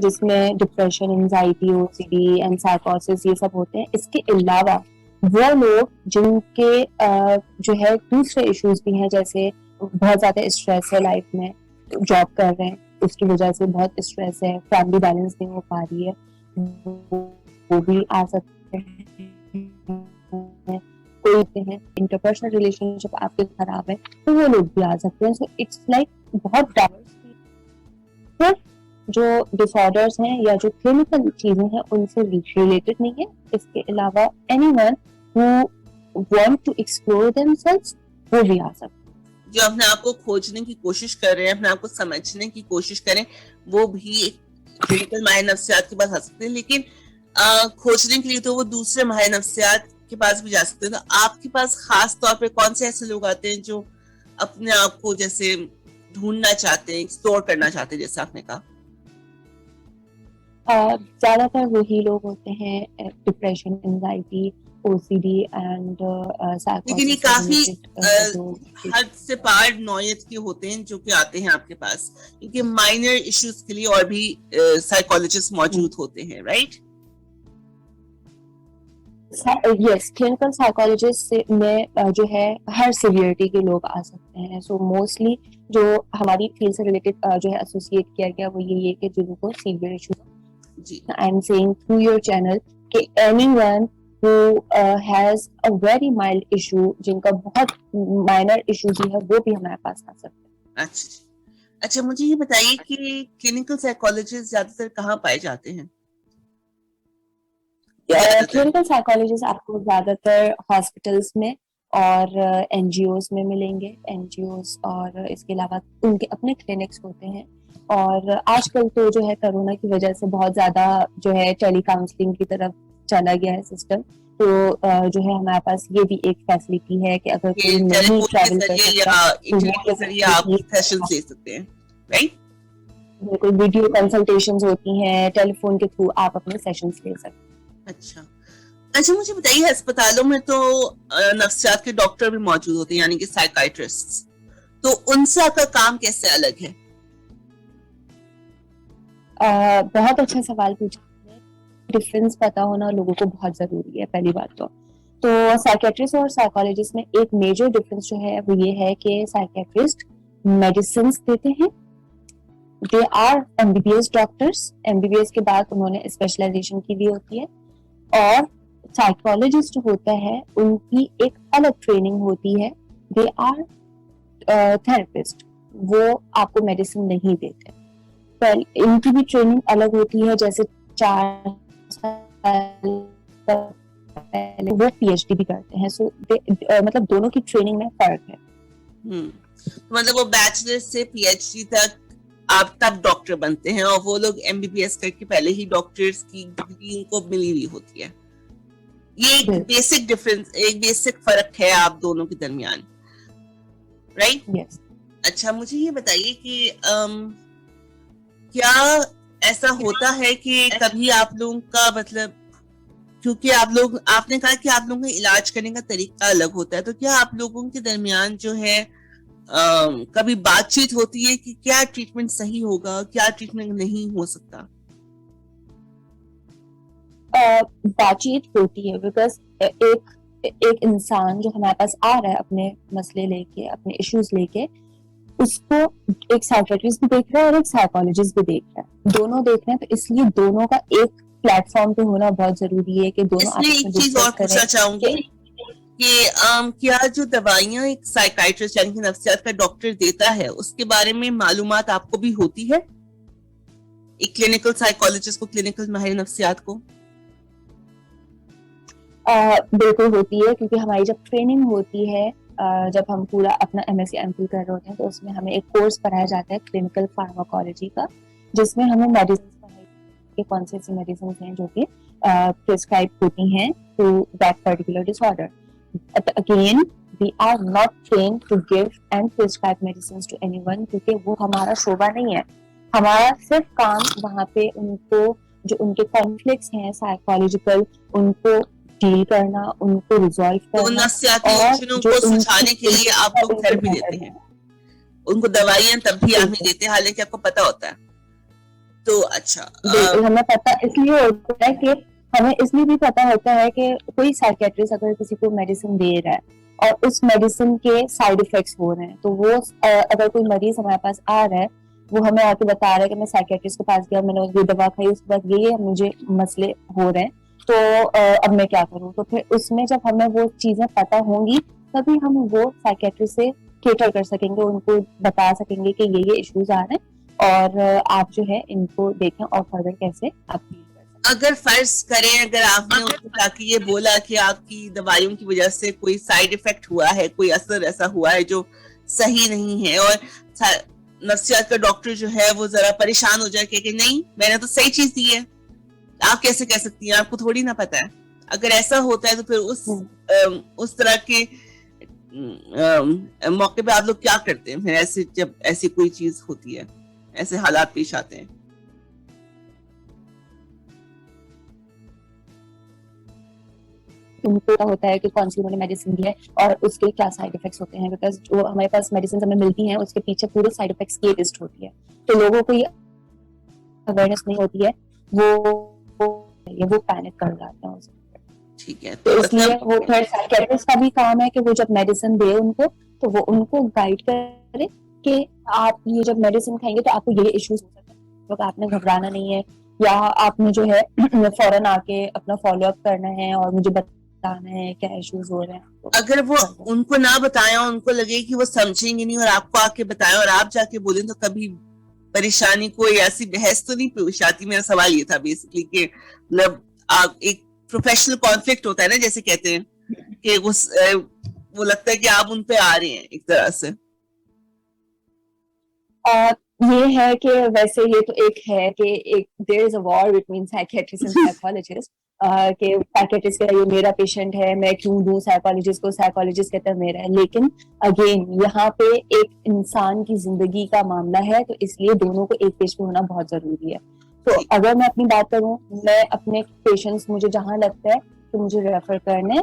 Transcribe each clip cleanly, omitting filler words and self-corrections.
جس میں depression, anxiety, OCD and سائیکوسس یہ سب ہوتے ہیں. اس کے علاوہ وہ لوگ جن کے جو ہے دوسرے ایشوز بھی ہیں، جیسے بہت زیادہ اسٹریس ہے لائف میں، جاب کر رہے ہیں اس کی وجہ سے بہت اسٹریس ہے، فیملی بیلنس نہیں ہو پا رہی ہے، وہ بھی آ سکتے ہیں. کوئی ہیں انٹرپرسنل ریلیشن شپ آپ کے خراب ہے تو وہ لوگ بھی آ سکتے ہیں. سو اٹس لائک بہت ڈائورس. صرف جو ڈس آرڈرس ہیں یا جو کلینکل چیزیں ہیں ان سے ریلیٹڈ نہیں ہے. اس کے علاوہ anyone who want to explore themselves وہ بھی آ سکتے ہیں. جو اپنے آپ کو کھوجنے کی کوشش کر رہے ہیں، اپنے آپ کو سمجھنے کی کوشش کریں، وہ بھی کلینکل ماہر نفسیات کے پاس آ سکتے ہیں. لیکن کھوجنے کے لیے تو وہ دوسرے ماہر نفسیات کے پاس بھی جا سکتے ہیں. تو آپ کے پاس خاص طور پہ کون سے ایسے لوگ آتے ہیں جو اپنے آپ کو جیسے ڈھونڈنا چاہتے ہیں، ایکسپلور کرنا چاہتے ہیں، جیسے آپ نے کہا؟ زیادہ تر وہی لوگ ہوتے ہیں ڈپریشن، انزائٹی، OCD اینڈ لیکن یہ سائیکوسس کافی ریلیٹڈ. حد سے پار نوعیت کے ہوتے ہیں جو کہ آتے ہیں آپ کے پاس، کیونکہ مائنر ایشوز کے لیے اور بھی سائیکولوجسٹ موجود ہوتے ہیں، رائٹ؟ یس، کلینکل سائیکالوجسٹ میں جو ہے ہر سیویئرٹی کے لوگ آ سکتے ہیں. سو موسٹلی جو ہماری فیلڈ سے ریلیٹڈ جو ہے ایسوسیٹ کیا گیا وہ یہ ہے کہ جن کو سیویئر ایشوز. جی، I am seeing through your channel کہ anyone who has a very mild issue، جن کا بہت مائنر ایشو بھی ہے وہ بھی ہمارے پاس آ سکتے ہیں. اچھا مجھے یہ بتائیے کہ کلینکل سائیکولوجسٹ زیادہ تر کہاں پائے جاتے ہیں؟ کلینکل سائیکالوجسٹ آپ کو زیادہ تر ہاسپٹلس میں اور NGOs میں ملیں گے. NGOs اور اس کے علاوہ ان کے اپنے کلینکس ہوتے ہیں. اور آج کل تو جو ہے کرونا کی وجہ سے بہت زیادہ جو ہے ٹیلی کاؤنسلنگ کی طرف چلا گیا ہے سسٹم. تو جو ہے ہمارے پاس یہ بھی ایک فیسلٹی ہے کہ اگر کوئی نہیں ٹریول کر سکتا انٹرنیٹ کے ذریعے آپ سیشنز لے سکتے ہیں، رائٹ؟ کوئی ویڈیو کنسلٹیشنز ہوتی ہیں، ٹیلی فون کے تھرو آپ اپنے سیشنز لے سکتے ہیں. اچھا مجھے بتائیے، ہسپتالوں میں تو نفسیات کے ڈاکٹر بھی موجود ہوتے ہیں، یعنی کہ سائیکائٹرسٹ، تو ان سے آپ کا کام کیسے الگ ہے؟ بہت اچھا سوال پوچھا. ڈفرینس پتا ہونا لوگوں کو بہت ضروری ہے. پہلی بات تو سائیکیٹرسٹ اور سائیکالوجسٹ میں ایک میجر ڈفرینس جو ہے وہ یہ ہے کہ سائیکیٹرسٹ میڈیسنس دیتے ہیں. They are MBBS doctors. MBBS کے بعد انہوں نے اسپیشلائزیشن کی بھی ہوتی ہے. اور سائیکالوجسٹ ہوتا ہے ان کی ایک الگ ٹریننگ ہوتی ہے. They are therapist. وہ آپ کو میڈیسن نہیں دیتے. ان کی بھی ٹریننگ الگ ہوتی ہے. جیسے 4 سال وہ PhD بھی کرتے ہیں. سو مطلب دونوں کی ٹریننگ میں فرق ہے. مطلب وہ بیچلر سے PhD تک آپ تب ڈاکٹر بنتے ہیں، اور وہ لوگ MBBS کر کے پہلے ہی ڈاکٹرز کی ڈگری ان کو ملی ہوئی ہوتی ہے. یہ ایک بیسک ڈفرینس، ایک بیسک فرق ہے آپ دونوں کے درمیان، رائٹ؟ یس. اچھا مجھے یہ بتائیے کہ کیا ایسا ہوتا ہے کہ کبھی آپ لوگوں کا مطلب، کیونکہ آپ نے کہا کہ آپ لوگوں کا علاج کرنے کا طریقہ الگ ہوتا ہے، تو کیا آپ لوگوں کے درمیان جو ہے کبھی بات چیت ہوتی ہے کہ کیا ٹریٹمنٹ صحیح ہوگا، کیا ٹریٹمنٹ نہیں ہو سکتا؟ بات چیت ہوتی ہے بیکاز ایک انسان جو ہمارے پاس آ رہا ہے اپنے مسئلے لے کے، اپنے ایشوز لے کے، اس کو ایک سائیکیٹرسٹ بھی دیکھ رہا ہے اور ایک سائیکالوجسٹ بھی دیکھ رہا ہے. دونوں دیکھ رہے ہیں، تو اس لیے دونوں کا ایک پلیٹ فارم پہ ہونا بہت ضروری ہے کہ دونوں اس میں ایک چیز اور پوچھنا چاہوں گی کہ کیا جو دوائیاں ایک سائیکائٹرسٹ یعنی کہ نفسیات کا ڈاکٹر دیتا ہے اس کے بارے میں معلومات آپ کو بھی ہوتی ہے، ایک کلینکل سائیکالوجسٹ کو، کلینکل ماہر نفسیات کو؟ بالکل ہوتی ہے، کیونکہ ہماری جب ٹریننگ ہوتی ہے، جب ہم پورا اپنا MSc MPhil کر رہے ہوتے ہیں تو اس میں ہمیں ایک کورس پڑھایا جاتا ہے کلینکل فارماکالوجی کا، جس میں ہمیں میڈیسنس پڑھائی کہ کون سی ایسی میڈیسنس ہیں جو کہ پرسکرائب ہوتی ہیں to that particular disorder. Again we are not trained to give and prescribe medicines to anyone، کیونکہ وہ ہمارا شعبہ نہیں ہے. ہمارا صرف کام وہاں پہ ان کو جو ان کے کانفلکٹس ہیں سائیکالوجیکل ان کو ڈیل کرنا، ان کو ریزالو کرنا، نفسیاتی الجھنوں کو سلجھانے کے لیے آپ لوگ تھراپی دیتے ہیں، ان کو دوائیاں تب بھی آپ نہیں دیتے حالانکہ آپ کو پتا ہوتا ہے. تو اچھا بالکل ہمیں پتا اس لیے ہوتا ہے کہ ہمیں اس لیے بھی پتا ہوتا ہے کہ کوئی سائکیٹرسٹ اگر کسی کو میڈیسن دے رہا ہے اور اس میڈیسن کے سائڈ افیکٹس ہو رہے ہیں تو وہ اگر کوئی مریض ہمارے پاس آ رہا ہے وہ ہمیں آ کے بتا رہا ہے کہ میں سائکیٹرسٹ کے پاس گیا, میں نے یہ دوا کھائی, اس کے بعد یہ مجھے مسئلے ہو رہے ہیں, تو اب میں کیا کروں. تو پھر اس میں جب ہمیں وہ چیزیں پتہ ہوں گی تبھی ہم وہ سائکیٹرسٹ سے کیٹر کر سکیں گے, ان کو بتا سکیں گے کہ یہ ایشوز آ رہے ہیں اور آپ جو ہے ان کو دیکھیں اور فردر کیسے آپ ڈیل کر سکیں. اگر فرض کریں اگر آپ نے ان کو جا کے یہ بولا کہ آپ کی دوائیوں کی وجہ سے کوئی سائیڈ افیکٹ ہوا ہے, کوئی اثر ایسا ہوا ہے جو صحیح نہیں ہے, اور نفسیات کا ڈاکٹر جو ہے وہ ذرا پریشان ہو جائے کہ نہیں میں نے تو صحیح چیز دی ہے, آپ کیسے کہہ سکتی ہیں, آپ کو تھوڑی نہ پتا ہے. اگر ایسا ہوتا ہے تو پھر اس طرح کے موقع پہ آپ لوگ کیا کرتے ہیں ایسے جب ایسی کوئی چیز ہوتی ہے, ایسے حالات پیش آتے ہیں؟ ان کو ہوتا ہے کہ کون سی انہوں نے میڈیسن دی ہے اور اس کے کیا سائڈ افیکٹس ہوتے ہیں, بیکاز جو ہمارے پاس میڈیسن ہمیں ملتی ہیں اس کے پیچھے پورے سائڈ افیکٹس کی لسٹ ہوتی ہے, تو لوگوں کو یہ اویئرنیس نہیں ہوتی ہے, وہ پینک کر جاتے ہیں. ٹھیک ہے, تو اس لیے وہ پھر سائیکیٹرسٹ کا بھی کام ہے کہ وہ جب میڈیسن دے ان کو تو وہ ان کو گائیڈ کرے کہ آپ یہ جب میڈیسن کھائیں گے تو آپ کو یہ ایشوز ہو سکتے ہیں, تو آپ نے گھبرانا نہیں ہے, یا آپ نے جو ہے فوراً آ کے اپنا فالو اپ کرنا ہے اور مجھے بتانا ہے کیا ایشوز ہو رہے ہیں. اگر وہ ان کو نہ بتائیں, ان کو لگے کہ وہ سمجھیں گے نہیں اور آپ کو آ کے بتائیں اور آپ جا کے بولیں, تو کبھی پریشانی کوئی ایسی بحث تو نہیں پیش آتی؟ میرا سوال یہ تھا بیسکلی کہ مطلب آپ ایک پروفیشنل کانفلکٹ ہوتا ہے نا جیسے کہتے ہیں کہ وہ لگتا ہے کہ آپ ان پہ آ رہے ہیں ایک طرح سے. یہ ہے کہ ویسے یہ تو ایک ہے کہ there is a war between psychiatrists and psychologists, کہ سائیکیٹرسٹ کہتا ہے یہ میرا پیشنٹ ہے میں کیوں دوں سائیکالوجسٹ کو, سائیکالوجسٹ کہتا ہے میرا ہے. لیکن اگین یہاں پہ ایک انسان کی زندگی کا معاملہ ہے, تو اس لیے دونوں کو ایک پیج پہ ہونا بہت ضروری ہے. تو اگر میں اپنی بات کروں, میں اپنے پیشنٹس مجھے جہاں لگتا ہے کہ مجھے ریفر کرنے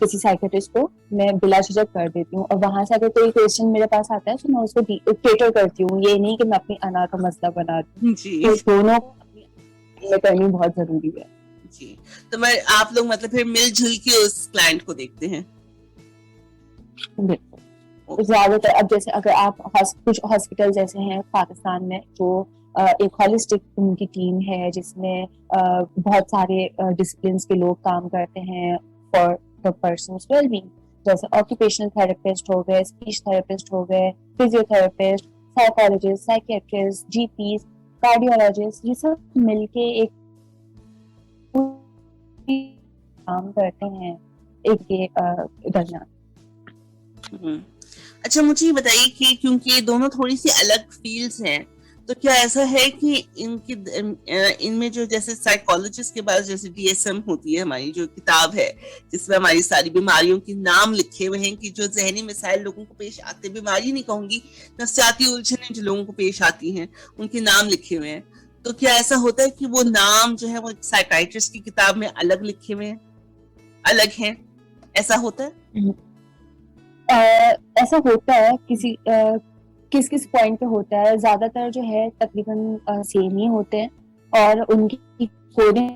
کسی سائیکیٹرسٹ کو, میں بلا جھجک کر دیتی ہوں, اور وہاں سے اگر کوئی کویشچن میرے پاس آتا ہے تو میں اس کو کیٹر کرتی ہوں, یہ نہیں کہ میں اپنی انا کا مسئلہ بناتی ہوں. تو دونوں یہ کرنی بہت ضروری ہے. جی, تو میں آپ لوگ مطلب پھر مل جل کے اس کلائنٹ کو دیکھتے ہیں. بالکل, زیادہ تر اب جیسے اگر آپ کچھ ہاسپٹل جیسے ہیں پاکستان میں جو ایک ہالسٹک ان کی ٹیم ہے جس میں بہت سارے ڈسپلنس کے لوگ کام کرتے ہیں for the person's wellbeing, جیسے آکوپیشنل تھراپسٹ ہو گئے, اسپیچ تھراپسٹ ہو گئے, physiotherapist, psychologist, psychiatrist, GPs, cardiologist, یہ سب مل کے ایک کام کرتے ہیں ایک کے درمیان. اچھا مجھے یہ بتائیے کہ کیونکہ یہ دونوں تھوڑی سی الگ فیلڈز ہیں, تو کیا ایسا ہے کہ ان میں جو جیسے سائیکالوجسٹ کے پاس جیسے ڈی ایس ایم ہوتی ہے ہماری جو کتاب ہے جس میں ہماری ساری بیماریوں کے نام لکھے ہوئے ہیں کہ جو ذہنی مسائل لوگوں کو پیش آتے, بیماری نہیں کہوں گی, نفسیاتی الجھنیں جو لوگوں کو پیش آتی ہیں ان کے نام لکھے ہوئے ہیں, تو کیا ایسا ہوتا ہے کہ وہ نام جو ہے وہ سائیکائٹرسٹ کی کتاب میں الگ لکھے ہوئے ہیں, الگ ہیں, ایسا ہوتا ہے؟ ایسا ہوتا ہے کس پوائنٹ پہ ہوتا ہے, زیادہ تر جو ہے تقریباً سیم ہی ہوتے ہیں, اور ان کی کوڈنگ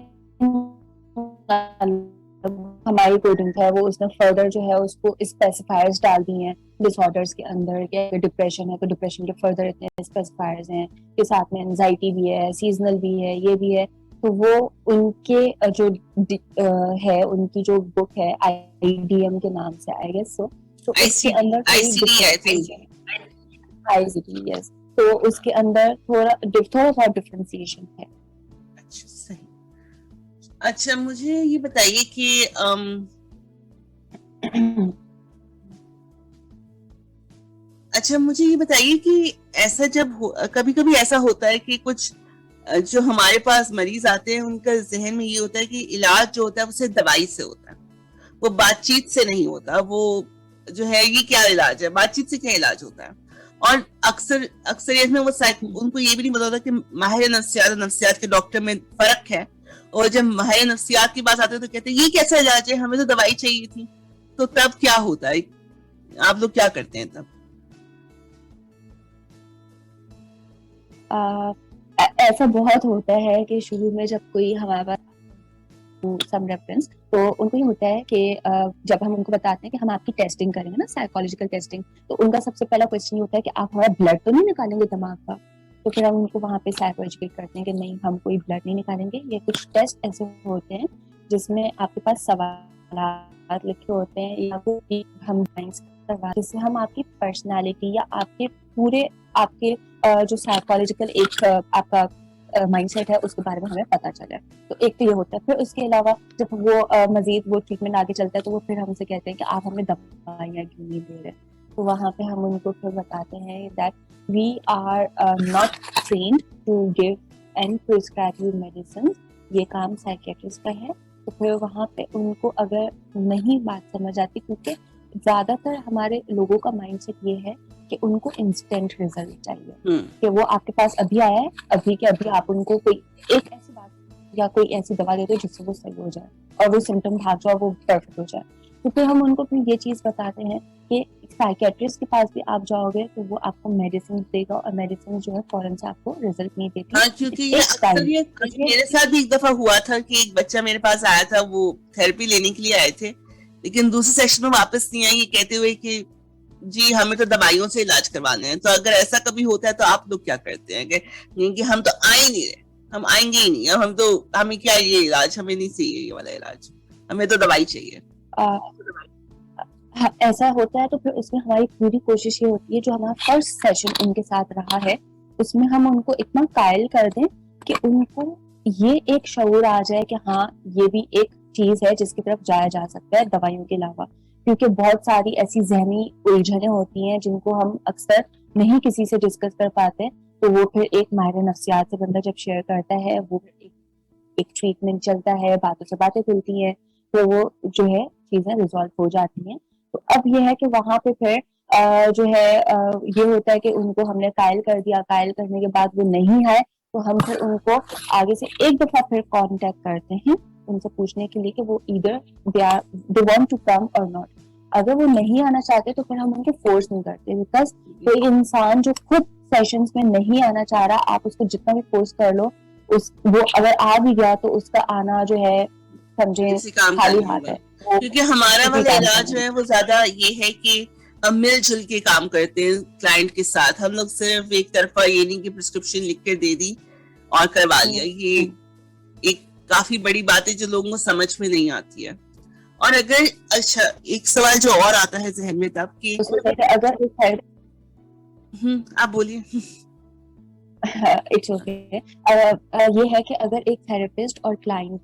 ہماری کوڈنگ ہے وہ اس نے فردر جو ہے اس کو اسپیسیفائرز ڈال دی ہیں ڈس آرڈرس کے اندر, کہ ڈپریشن ہے تو ڈپریشن کے فردر اتنے اسپیسیفائرز ہیں, کے ساتھ میں انزائٹی بھی ہے, سیزنل بھی ہے, یہ بھی ہے. تو وہ ان کے جو ہے ان کی جو بک ہے آئی ڈی ایم کے نام سے آئی گیس, تو اس کے اندر یس, تو اس کے اندر تھوڑا سا ڈفرینسیشن ہے. اچھا صحیح. اچھا مجھے یہ بتائیے کہ ایسا جب کبھی کبھی ایسا ہوتا ہے کہ کچھ جو ہمارے پاس مریض آتے ہیں ان کا ذہن میں یہ ہوتا ہے کہ علاج جو ہوتا ہے وہ صرف دوائی سے ہوتا ہے, وہ بات چیت سے نہیں ہوتا, وہ جو ہے یہ کیا علاج ہے, بات چیت سے کیا علاج ہوتا ہے. اور اکثریت میں وہ ان کو یہ بھی نہیں پتا ہوتا کہ ماہر نفسیات اور نفسیات کے ڈاکٹر میں فرق ہے, اور جب ماہر نفسیات کی بات آتی ہے تو کہتے ہیں یہ کیسا علاج ہے, ہمیں تو دوائی چاہیے تھی. تو تب کیا ہوتا ہے, آپ لوگ کیا کرتے ہیں تب؟ ایسا بہت ہوتا ہے کہ شروع میں جب کوئی ہمارے پاس سم ریفرنس تو ان کو یہ ہوتا ہے کہ جب ہم ان کو بتاتے ہیں کہ ہم آپ کی ٹیسٹنگ کریں گے نا سائیکولوجیکل ٹیسٹنگ, تو ان کا سب سے پہلا کوشچن یہ ہوتا ہے کہ آپ ہمارا بلڈ تو نہیں نکالیں گے دماغ کا. تو پھر ہم ان کو وہاں پہ سائیکولوجیکل کرتے ہیں کہ نہیں, ہم کوئی بلڈ نہیں نکالیں گے. یہ کچھ ٹیسٹ ایسے ہوتے ہیں جس میں آپ کے پاس سوالات لکھے ہوتے ہیں یا ہم جس سے ہم آپ کی پرسنالٹی یا آپ کے پورے آپ کے جو سائیکولوجیکل ایک آپ کا مائنڈ سیٹ ہے اس کے بارے میں ہمیں پتہ چلا ہے. تو ایک تو یہ ہوتا ہے. پھر اس کے علاوہ جب وہ مزید وہ ٹریٹمنٹ آگے چلتا ہے تو وہ پھر ہم سے کہتے ہیں کہ آپ ہمیں دوائیاں کیوں نہیں دے رہے. تو وہاں پہ ہم ان کو پھر بتاتے ہیں that we are not trained to give and prescribe you medicine. یہ کام سائیکیٹرسٹ کا ہے. تو پھر وہاں پہ ان کو اگر نہیں بات سمجھ آتی, کیونکہ زیادہ تر ہمارے لوگوں کا مائنڈ سیٹ یہ ہے کہ ان کو انسٹنٹ ریزلٹ چاہیے, کہ وہ آپ کے پاس ابھی آیا ہے, ابھی کے ابھی آپ ان کو کوئی ایک ایسی بات یا کوئی ایسی دوا دے دو جس سے وہ صحیح ہو جائے اور وہ سمٹم بھاگ جائے اور وہ پرفیکٹ ہو جائے. تو پھر ہم ان کو پھر یہ چیز بتاتے ہیں کہ سائیکیٹرسٹ کے پاس بھی آپ جاؤ گے تو وہ آپ کو میڈیسن دے گا, اور میڈیسن جو ہے فوراً سے آپ کو ریزلٹ نہیں دیتی. ہاں, کیونکہ یہ اکثر میرے ساتھ بھی ایک دفعہ ہوا تھا کہ ایک بچہ میرے پاس آیا تھا, وہ تھراپی لینے کے لیے آئے تھے, لیکن دوسرے سیشن میں واپس نہیں آئے یہ کہتے ہوئے کہ جی ہمیں تو دوائیوں سے علاج کروانے ہیں. تو اگر ایسا کبھی ہوتا ہے تو آپ لوگ کیا کرتے ہیں کہ ہم تو آ ہی نہیں رہے, ہم آئیں گے ہی نہیں, ہمیں کیا یہ علاج, ہمیں نہیں چاہیے یہ والا علاج, ہمیں تو دوائی چاہیے. ایسا ہوتا ہے تو پھر اس میں ہماری پوری کوشش یہ ہوتی ہے, جو ہمارا فرسٹ سیشن ان کے ساتھ رہا ہے اس میں ہم ان کو اتنا قائل کر دیں کہ ان کو یہ ایک شعور آ جائے کہ ہاں یہ بھی ایک چیز ہے جس کی طرف جایا جا سکتا ہے دوائیوں کے علاوہ. کیونکہ بہت ساری ایسی ذہنی الجھنیں ہوتی ہیں جن کو ہم اکثر نہیں کسی سے ڈسکس کر پاتے, تو وہ پھر ایک ماہر نفسیات سے بندہ جب شیئر کرتا ہے, وہ ایک ٹریٹمنٹ چلتا ہے, باتوں سے باتیں کھلتی ہیں, تو وہ جو ہے چیزیں ریزالو ہو جاتی ہیں. تو اب یہ ہے کہ وہاں پہ پھر جو ہے یہ ہوتا ہے کہ ان کو ہم نے قائل کر دیا, قائل کرنے کے بعد وہ نہیں ہے تو ہم پھر ان کو آگے سے ایک دفعہ پھر کانٹیکٹ کرتے ہیں ان سے پوچھنے کے لیے کہ وہ either they want to come or not. اگر وہ نہیں آنا چاہتے تو پھر ہم ان کو فورس نہیں کرتے, بیکاز کوئی انسان جو خود سیشنز میں نہیں آنا چاہ رہا, آپ اس کو جتنا بھی فورس کر لو, وہ اگر آ بھی گیا تو اس کا آنا جو ہے سمجھے خالی ہاتھ ہے. کیونکہ ہمارا والا علاج جو ہے وہ زیادہ یہ ہے کہ ہم مل جل کے کام کرتے ہیں کلائنٹ کے ساتھ. ہم لوگ صرف ایک طرفہ یہ نہیں کہ پرسکرپشن لکھ کر دے دی اور کروا لیا. یہ ایک کافی بڑی بات ہے جو لوگوں کو سمجھ میں نہیں آتی ہے. اور اگر اچھا ایک سوال جو اور آتا ہے ذہن میں تب کہ اگر آپ بولیے. It's okay. یہ ہے کہ اگر ایک تھراپسٹ اور کلائنٹ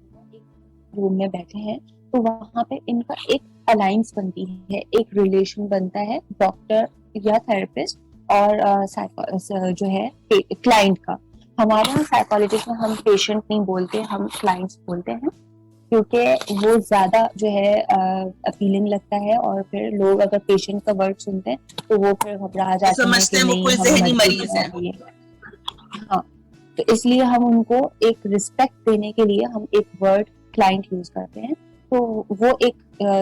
روم میں بیٹھے ہیں تو وہاں پہ ان کا ایک الائنس بنتی ہے, ایک ریلیشن بنتا ہے ڈاکٹر یا تھراپسٹ اور جو ہے کلائنٹ کا. ہمارے یہاں سائیکالوجسٹ میں ہم پیشنٹ نہیں بولتے, ہم کلائنٹس بولتے ہیں, کیونکہ وہ زیادہ جو ہے اپیلنگ لگتا ہے, اور پھر لوگ اگر پیشنٹ کا ورڈ سنتے ہیں تو وہ پھر گھبرا جاتے ہیں کہ نہیں ہم مریض ہیں. ہاں, تو اس لیے ہم ان کو ایک رسپیکٹ دینے کے لیے ہم ایک ورڈ کلائنٹ یوز کرتے ہیں. تو وہ ایک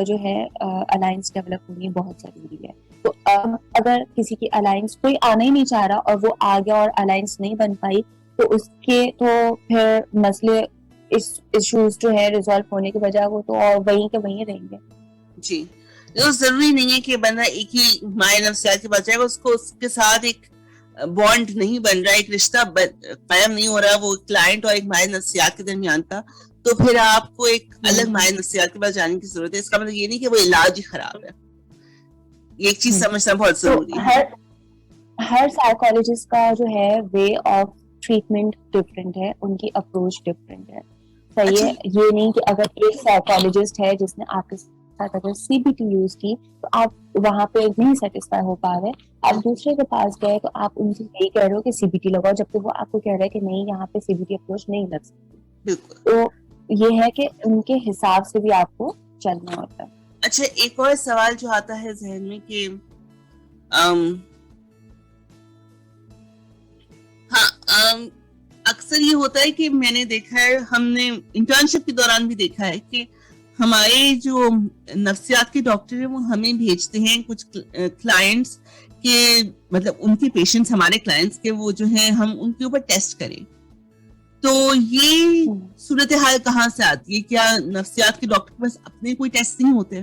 جو ہے الائنس ڈیولپ ہونی بہت ضروری ہے. تو اگر کسی کی الائنس کوئی آنا ہی نہیں چاہ رہا اور وہ آ گیا اور الائنس نہیں بن پائی, تو اس کے تو پھر مسئلے ایشوز جو ہے ریزالو ہونے کے بجائے وہ تو وہیں کے وہیں رہیں گے. جی, ضروری نہیں ہے کہ بندہ ایک ہی ماہر نفسیات کے پاس جائے گا, اس کو اس کے ساتھ ایک بانڈ نہیں بن رہا, ایک رشتہ قائم نہیں ہو رہا وہ کلائنٹ اور ایک ماہر نفسیات کے درمیان کا, تو پھر آپ کو ایک الگ ماہر نفسیات کے پاس جانے کی ضرورت ہے. اس کا مطلب یہ نہیں کہ وہ علاج ہی خراب ہے, یہ ایک چیز سمجھنا بہت ضروری ہے. ہر سائیکالوجسٹ کا جو ہے وے آف ٹریٹمنٹ ڈفرینٹ ہے, ان کی اپروچ ڈفرینٹ ہے. صحیح ہے, یہ نہیں کہ اگر ایک سائیکالوجسٹ ہے جس نے آپ کے ساتھ اگر سی بی ٹی یوز کی تو آپ وہاں پہ نہیں سیٹسفائی ہو پا رہے, آپ دوسرے کے پاس گئے تو آپ ان سے یہی کہہ رہے ہو کہ سی بی ٹی لگاؤ, جبکہ وہ آپ کو کہہ رہے ہیں کہ نہیں یہاں پہ سی بی ٹی اپروچ نہیں لگ سکتی. تو یہ ہے کہ ان کے حساب سے بھی آپ کو چلنا ہوتا ہے. اچھا, ایک اور سوال جو آتا ہے ذہن میں کہ اکثر یہ ہوتا ہے کہ میں نے دیکھا ہے, ہم نے انٹرنشپ کے دوران بھی دیکھا ہے کہ ہمارے جو نفسیات کے ڈاکٹر ہیں وہ ہمیں بھیجتے ہیں کچھ کلائنٹس کے, مطلب ان کے پیشنٹس ہمارے کلائنٹس کے وہ جو ہیں ہم ان کے اوپر ٹیسٹ کریں. تو یہ صورتحال کہاں سے آتی ہے؟ کیا نفسیات کے ڈاکٹر کے پاس اپنے کوئی ٹیسٹ نہیں ہوتے؟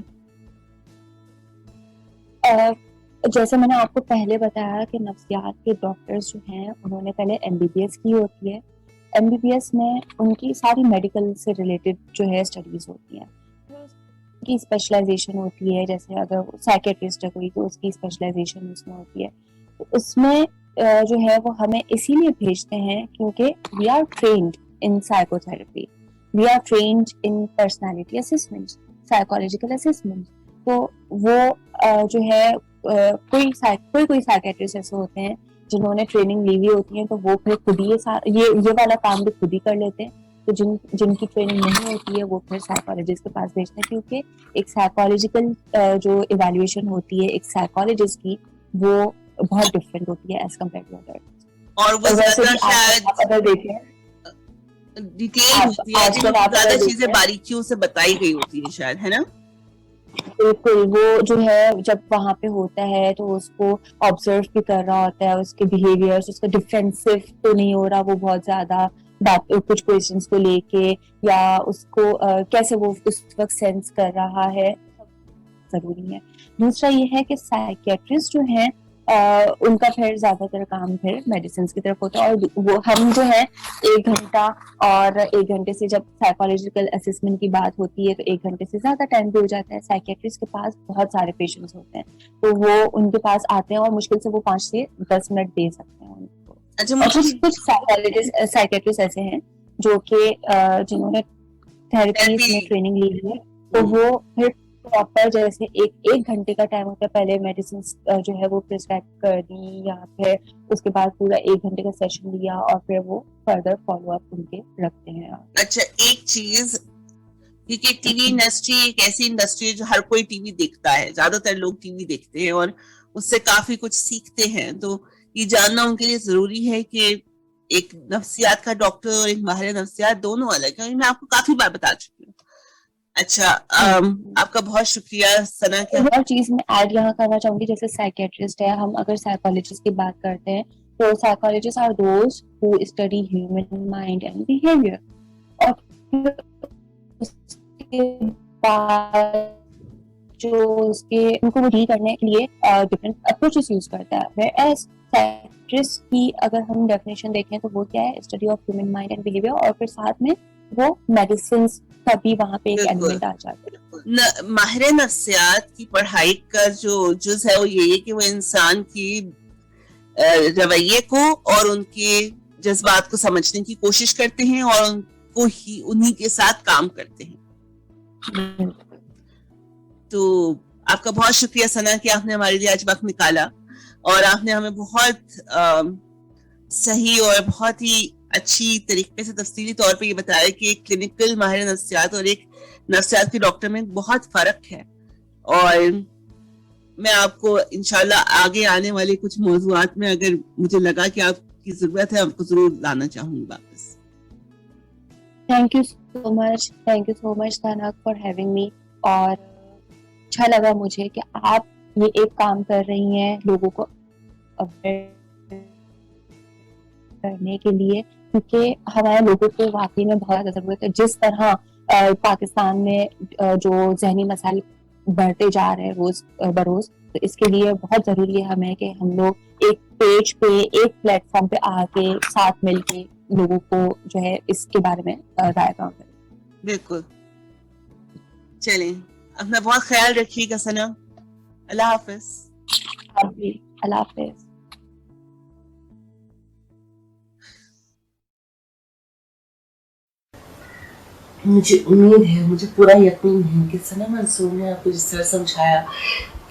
جیسے میں نے آپ کو پہلے بتایا کہ نفسیات کے ڈاکٹرز جو ہیں انہوں نے پہلے MBBS کی ہوتی ہے. MBBS میں ان کی ساری میڈیکل سے ریلیٹڈ جو ہے اسٹڈیز ہوتی ہیں, ان کی اسپیشلائزیشن ہوتی ہے. جیسے اگر سائیکیٹرسٹ ہے کوئی تو اس کی اسپیشلائزیشن اس میں ہوتی ہے. تو اس میں جو ہے وہ ہمیں اسی لیے بھیجتے ہیں کیونکہ we are trained in psychotherapy, we are trained in personality assessment, psychological assessment. تو وہ جو ہے کوئی سائیکیٹرسٹ ایسے ہوتے ہیں جنہوں نے ٹریننگ لی ہوئی ہوتی ہے, تو وہ پھر خود ہی یہ والا کام بھی خود ہی کر لیتے ہیں. تو جن کی ٹریننگ نہیں ہوتی ہے وہ پھر سائیکالوجسٹ کے پاس بھیجتے ہیں, کیونکہ ایک سائیکالوجیکل جو ایویلویشن ہوتی ہے ایک سائیکالوجسٹ کی, وہ بہت ڈفرینٹ ہوتی ہے ایز کمپیئر ٹو ادر. اور وہ زیادہ شاید اگر دیکھیں ڈیٹیل ہوتی ہے, زیادہ چیزیں باریکیوں سے بتائی گئی ہوتی ہے شاید, ہے نا؟ بالکل. وہ جو ہے جب وہاں پہ ہوتا ہے تو اس کو آبزرو بھی کر رہا ہوتا ہے, اس کے بیہیویئر, اس کا ڈیفینسو تو نہیں ہو رہا وہ بہت زیادہ کچھ کوشچنس کو لے کے, یا اس کو کیسے وہ اس وقت سینس کر رہا ہے, ضروری ہے. دوسرا یہ ہے کہ سائیکیٹرسٹ جو ہیں ان کا پھر زیادہ تر کام پھر میڈیسنس کی طرف ہوتا ہے, اور وہ ہم جو ہے 1 گھنٹہ اور 1 گھنٹے سے جب سائیکولوجیکل اسسمنٹ کی بات ہوتی ہے تو 1 گھنٹے سے زیادہ ٹائم بھی ہو جاتا ہے. سائیکیٹرسٹ کے پاس بہت سارے پیشنٹس ہوتے ہیں تو وہ ان کے پاس آتے ہیں اور مشکل سے وہ 5 سے 10 منٹ دے سکتے ہیں ان کو. اور کچھ سائیکیٹرسٹ ایسے ہیں جو کہ جنہوں نے تھراپیز میں ٹریننگ لی ہے, تو وہ پھر پراپر جیسے 1 گھنٹے کا ٹائم ہوتا ہے, پہلے میڈیسنس جو ہے وہ پرسکرائب کر دی, یا پھر اس کے بعد پورا 1 گھنٹے کا سیشن لیا, اور پھر وہ فردر فالو اپ ان کے رکھتے ہیں. اچھا, ایک چیز, کیونکہ ٹی وی انڈسٹری ایک ایسی انڈسٹری ہے جو ہر کوئی ٹی وی دیکھتا ہے, زیادہ تر لوگ ٹی وی دیکھتے ہیں اور اس سے کافی کچھ سیکھتے ہیں, تو یہ جاننا ان کے لیے ضروری ہے کہ ایک نفسیات کا ڈاکٹر اور ایک ماہر نفسیات دونوں الگ ہیں. میں آپ کو کافی بار بتا چکی ہوں. اچھا, آپ کا بہت شکریہ ثنا. کیا اور چیز میں ایڈ یہاں کرنا چاہوں گی, جیسے سائیکیٹرسٹ ہے, ہم اگر سائیکالوجسٹ کی بات کرتے ہیں تو psychologist are those who study human mind and behaviour, اور اس کے بعد جو اس کے ان کو ڈیل کرنے کے لیے ڈفرینٹ اپروچز یوز کرتا ہے. ویئر سائیکیٹرسٹ کی اگر ہم ڈیفینیشن دیکھیں تو وہ کیا ہے, study of human mind and behaviour, اور پھر ساتھ میں وہ میڈیسنس کا بھی وہاں پہ ایک ایلیمنٹ آ جاتا ہے. ماہر نفسیات کی پڑھائی کا جو جز ہے وہ یہ ہے کہ وہ انسان کی رویے کو اور ان کے جذبات کو سمجھنے کی کوشش کرتے ہیں, اور ان کو ہی انہی کے ساتھ کام کرتے ہیں. تو آپ کا بہت شکریہ ثنا کہ آپ نے ہمارے لیے آج وقت نکالا, اور آپ نے ہمیں بہت صحیح اور بہت ہی اچھی طریقے سے تفصیلی طور پہ یہ بتایا کہ ایک کلینکل ماہر نفسیات اور ایک نفسیات کے ڈاکٹر میں بہت فرق ہے. اور میں آپ کو انشاءاللہ آگے آنے والے کچھ موضوعات میں اگر مجھے لگا کہ آپ کی ضرورت ہے, آپ کو ضرور لانا چاہوں گی واپس. Thank you so much thank for having me. اور اچھا لگا مجھے کہ آپ یہ ایک کام کر رہی ہیں لوگوں کو کرنے کے لیے, کیونکہ ہمارے لوگوں کو واقعی میں بہت زیادہ ضرورت ہے. جس طرح پاکستان میں جو ذہنی مسائل بڑھتے جا رہے ہیں روز بروز, تو اس کے لیے بہت ضروری ہے ہمیں کہ ہم لوگ ایک پیج پہ, ایک پلیٹ فارم پہ آ کے ساتھ مل کے لوگوں کو جو ہے اس کے بارے میں رائے کام کریں. بالکل. چلیں, اپنا بہت خیال رکھیے گا ثنا. اللہ حافظ. آپ بھی. اللہ حافظ. مجھے امید ہے, مجھے پورا یقین ہے کہ ثنا منصور نے آپ کو جس طرح سمجھایا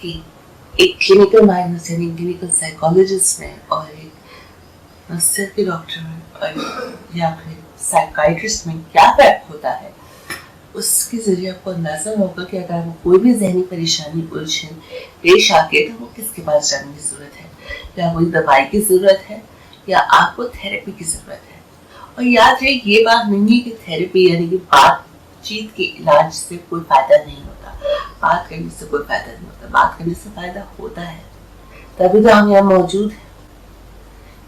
کہ ایک کلینکل مائنڈ یعنی کلینکل سائیکالوجسٹ میں اور ایک نفسیات کے ڈاکٹر میں اور یا پھر سائیکائٹرسٹ میں کیا فرق ہوتا ہے, اس کے ذریعے آپ کو اندازہ ہوگا کہ اگر وہ کوئی بھی ذہنی پریشانی الجھن پیش آ کے تو وہ کس کے پاس جانے کی ضرورت ہے, یا کوئی دوائی کی ضرورت ہے یا آپ کو تھراپی کی ضرورت ہے. اور یاد رہے یہ بات نہیں ہے کہ تھراپی یعنی کہ بات چیت کے علاج سے کوئی فائدہ نہیں ہوتا, بات کرنے سے کوئی فائدہ نہیں ہوتا, بات کرنے سے فائدہ ہوتا ہے, تبھی تو ہم یہاں موجود ہیں.